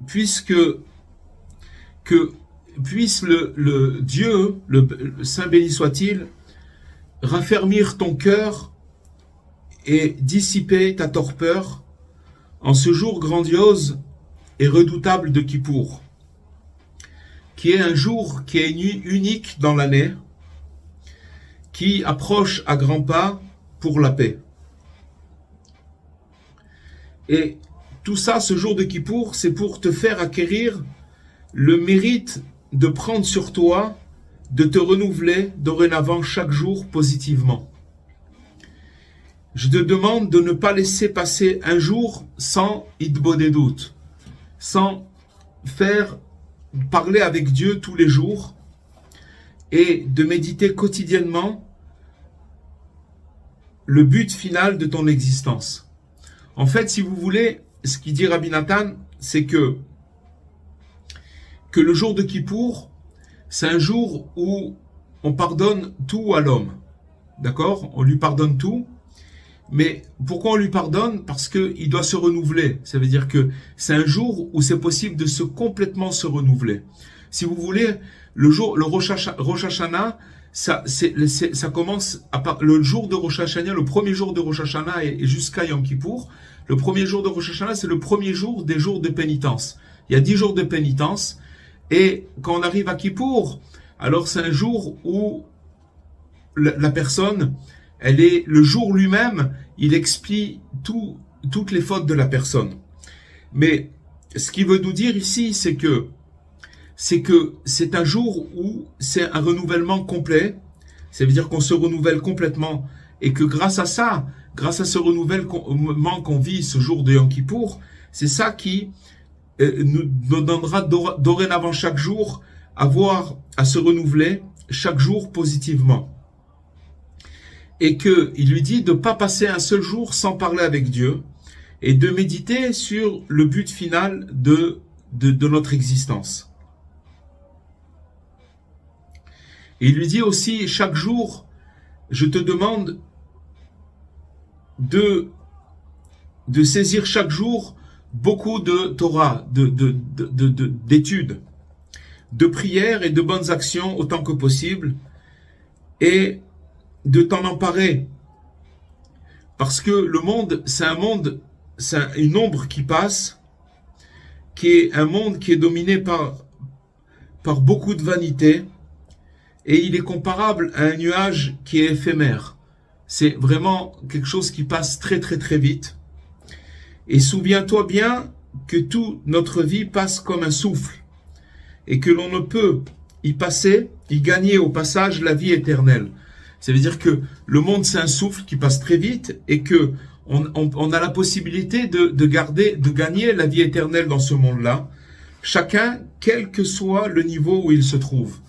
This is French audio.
puisque que puisse le Dieu, le Saint béni soit-il, raffermir ton cœur et dissiper ta torpeur en ce jour grandiose et redoutable de Kippour, qui est un jour qui est unique dans l'année, qui approche à grands pas pour la paix. Et tout ça, ce jour de Kippour, c'est pour te faire acquérir le mérite de prendre sur toi, de te renouveler dorénavant chaque jour positivement. Je te demande de ne pas laisser passer un jour sans hitbodedut, sans parler avec Dieu tous les jours et de méditer quotidiennement le but final de ton existence. En fait, si vous voulez, ce qu'il dit Rabbi Nathan, c'est que le jour de Kippour, c'est un jour où on pardonne tout à l'homme. D'accord? On lui pardonne tout. Mais pourquoi on lui pardonne? Parce qu'il doit se renouveler. Ça veut dire que c'est un jour où c'est possible de complètement se renouveler. Si vous voulez, le Rosh Hashanah, ça commence le jour de Rosh Hashanah, le premier jour de Rosh Hashanah et jusqu'à Yom Kippour. Le premier jour de Rosh Hashanah, c'est le premier jour des jours de pénitence. Il y a 10 jours de pénitence. Et quand on arrive à Kippour, alors c'est un jour où la personne, le jour lui-même, il explie toutes les fautes de la personne. Mais ce qu'il veut nous dire ici, c'est que c'est un jour où c'est un renouvellement complet. Ça veut dire qu'on se renouvelle complètement et que grâce à ça, grâce à ce renouvellement qu'on vit ce jour de Yom Kippour, c'est ça qui nous donnera dorénavant chaque jour à se renouveler chaque jour positivement. Et qu'il lui dit de ne pas passer un seul jour sans parler avec Dieu et de méditer sur le but final de notre existence. Et il lui dit aussi, chaque jour, je te demande de saisir chaque jour beaucoup de Torah, d'études, de prières et de bonnes actions autant que possible, et de t'en emparer. Parce que le monde, c'est une ombre qui passe, qui est un monde qui est dominé par beaucoup de vanité, et il est comparable à un nuage qui est éphémère. C'est vraiment quelque chose qui passe très très très vite. Et souviens-toi bien que toute notre vie passe comme un souffle, et que l'on ne peut y gagner au passage la vie éternelle. Ça veut dire que le monde, c'est un souffle qui passe très vite et que on a la possibilité de gagner la vie éternelle dans ce monde-là, chacun, quel que soit le niveau où il se trouve.